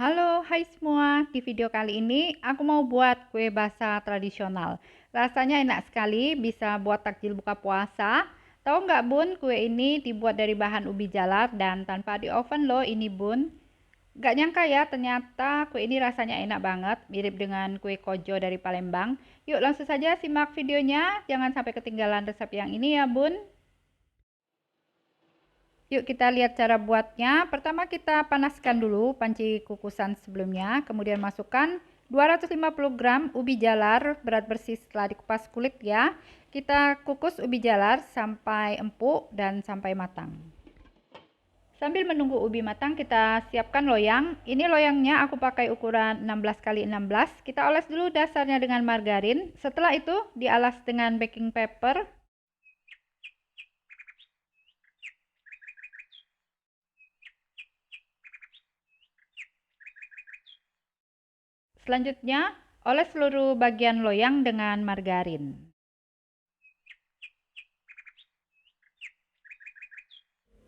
Halo, hai semua. Di video kali ini aku mau buat kue basah tradisional. Rasanya enak sekali, bisa buat takjil buka puasa. Tahu nggak Bun, kue ini dibuat dari bahan ubi jalar dan tanpa di oven loh ini Bun. Nggak nyangka ya, ternyata kue ini rasanya enak banget, mirip dengan kue kojo dari Palembang. Yuk langsung saja simak videonya, jangan sampai ketinggalan resep yang ini ya Bun. Yuk kita lihat cara buatnya. Pertama kita panaskan dulu panci kukusan sebelumnya, kemudian masukkan 250 gram ubi jalar berat bersih setelah dikupas kulit ya. Kita kukus ubi jalar sampai empuk dan sampai matang. Sambil menunggu ubi matang, kita siapkan loyang. Ini loyangnya aku pakai ukuran 16 x 16. Kita oles dulu dasarnya dengan margarin. Setelah itu dialas dengan baking paper. Selanjutnya, oles seluruh bagian loyang dengan margarin.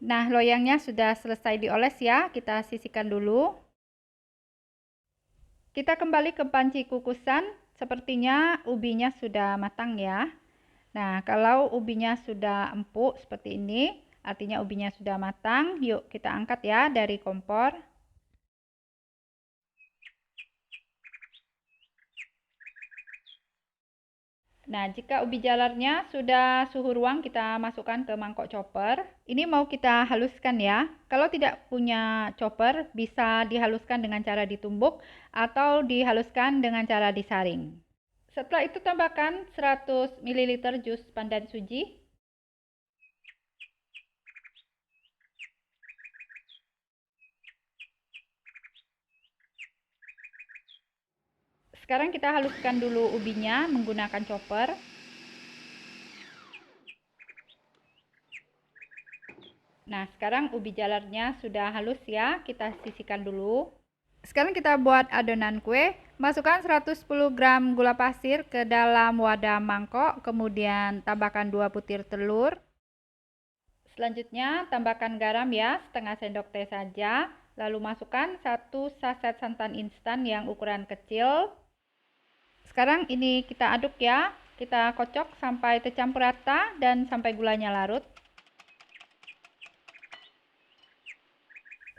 Nah, loyangnya sudah selesai dioles ya, kita sisihkan dulu. Kita kembali ke panci kukusan, sepertinya ubinya sudah matang ya. Nah, kalau ubinya sudah empuk seperti ini, artinya ubinya sudah matang. Yuk kita angkat ya dari kompor. Nah, jika ubi jalarnya sudah suhu ruang, kita masukkan ke mangkok chopper. Ini mau kita haluskan ya. Kalau tidak punya chopper, bisa dihaluskan dengan cara ditumbuk atau dihaluskan dengan cara disaring. Setelah itu tambahkan 100 ml jus pandan suji. Sekarang kita haluskan dulu ubinya menggunakan chopper. Nah, sekarang ubi jalarnya sudah halus ya, kita sisihkan dulu. Sekarang kita buat adonan kue. Masukkan 110 gram gula pasir ke dalam wadah mangkok, kemudian tambahkan 2 butir telur. Selanjutnya tambahkan garam ya, setengah sendok teh saja. Lalu masukkan 1 saset santan instan yang ukuran kecil. Sekarang ini kita aduk ya, kita kocok sampai tercampur rata dan sampai gulanya larut.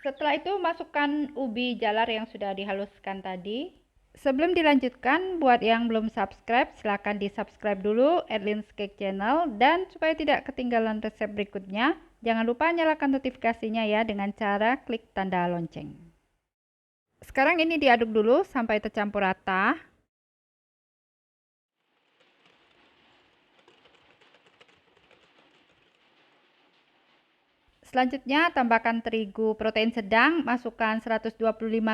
Setelah itu masukkan ubi jalar yang sudah dihaluskan tadi. Sebelum dilanjutkan, buat yang belum subscribe, silahkan di subscribe dulu Erlin's Cake Channel. Dan supaya tidak ketinggalan resep berikutnya, jangan lupa nyalakan notifikasinya ya dengan cara klik tanda lonceng. Sekarang ini diaduk dulu sampai tercampur rata. Selanjutnya tambahkan terigu protein sedang, masukkan 125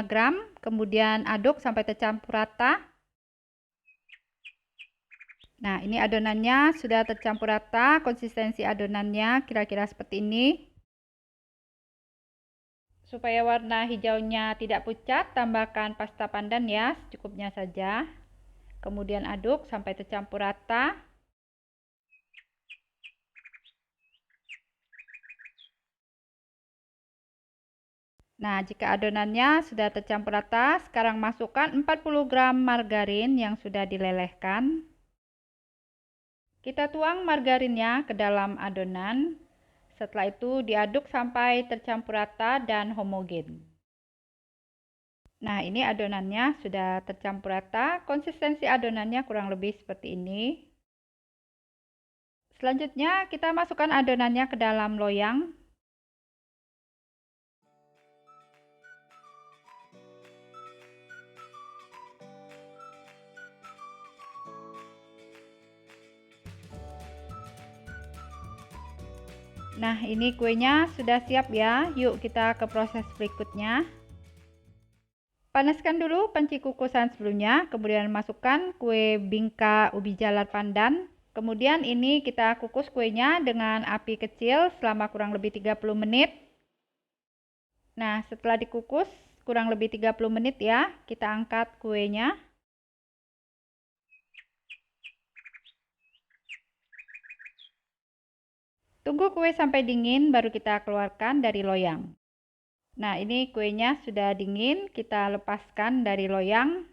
gram, kemudian aduk sampai tercampur rata. Nah, ini adonannya sudah tercampur rata, konsistensi adonannya kira-kira seperti ini. Supaya warna hijaunya tidak pucat, tambahkan pasta pandan ya, secukupnya saja. Kemudian aduk sampai tercampur rata. Nah, jika adonannya sudah tercampur rata, sekarang masukkan 40 gram margarin yang sudah dilelehkan. Kita tuang margarinnya ke dalam adonan. Setelah itu diaduk sampai tercampur rata dan homogen. Nah, ini adonannya sudah tercampur rata. Konsistensi adonannya kurang lebih seperti ini. Selanjutnya kita masukkan adonannya ke dalam loyang. Nah, ini kuenya sudah siap ya. Yuk kita ke proses berikutnya. Panaskan dulu panci kukusan sebelumnya, kemudian masukkan kue bingka ubi jalar pandan. Kemudian ini kita kukus kuenya dengan api kecil selama kurang lebih 30 menit. Nah, setelah dikukus kurang lebih 30 menit ya, kita angkat kuenya. Tunggu kue sampai dingin baru kita keluarkan dari loyang. Nah, ini kuenya sudah dingin, kita lepaskan dari loyang.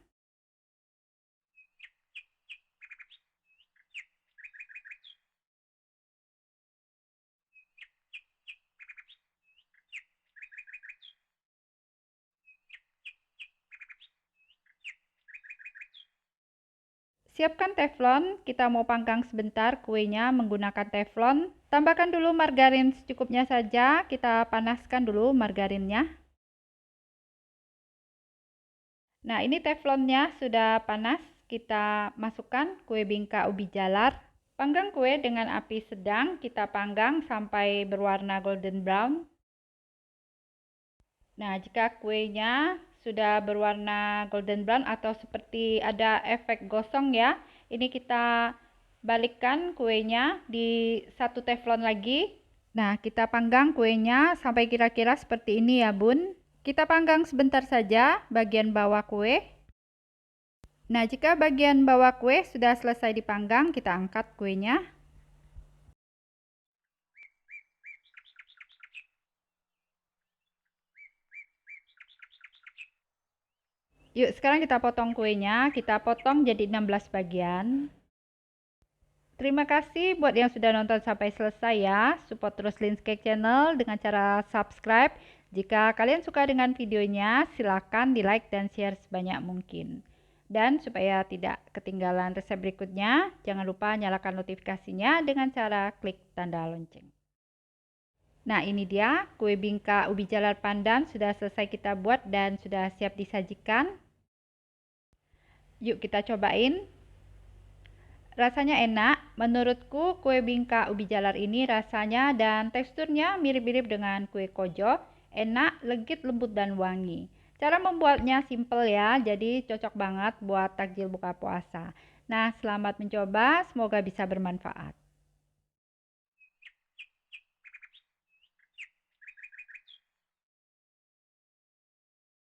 Siapkan teflon, kita mau panggang sebentar kuenya menggunakan teflon. Tambahkan dulu margarin secukupnya saja, kita panaskan dulu margarinnya. Nah, ini teflonnya sudah panas, kita masukkan kue bingka ubi jalar. Panggang kue dengan api sedang, kita panggang sampai berwarna golden brown. Nah, jika kuenya sudah berwarna golden brown atau seperti ada efek gosong ya, ini kita balikkan kuenya di satu teflon lagi. Nah, kita panggang kuenya sampai kira-kira seperti ini ya, Bun. Kita panggang sebentar saja bagian bawah kue. Nah, jika bagian bawah kue sudah selesai dipanggang, kita angkat kuenya. Yuk, sekarang kita potong kuenya. Kita potong jadi 16 bagian. Terima kasih buat yang sudah nonton sampai selesai ya. Support terus Lin's Cake Channel dengan cara subscribe. Jika kalian suka dengan videonya, silakan di like dan share sebanyak mungkin. Dan supaya tidak ketinggalan resep berikutnya, jangan lupa nyalakan notifikasinya dengan cara klik tanda lonceng. Nah, ini dia kue bingka ubi jalar pandan sudah selesai kita buat dan sudah siap disajikan. Yuk kita cobain. Rasanya enak, menurutku kue bingka ubi jalar ini rasanya dan teksturnya mirip-mirip dengan kue kojo, enak, legit, lembut, dan wangi. Cara membuatnya simple ya, jadi cocok banget buat takjil buka puasa. Nah, selamat mencoba, semoga bisa bermanfaat.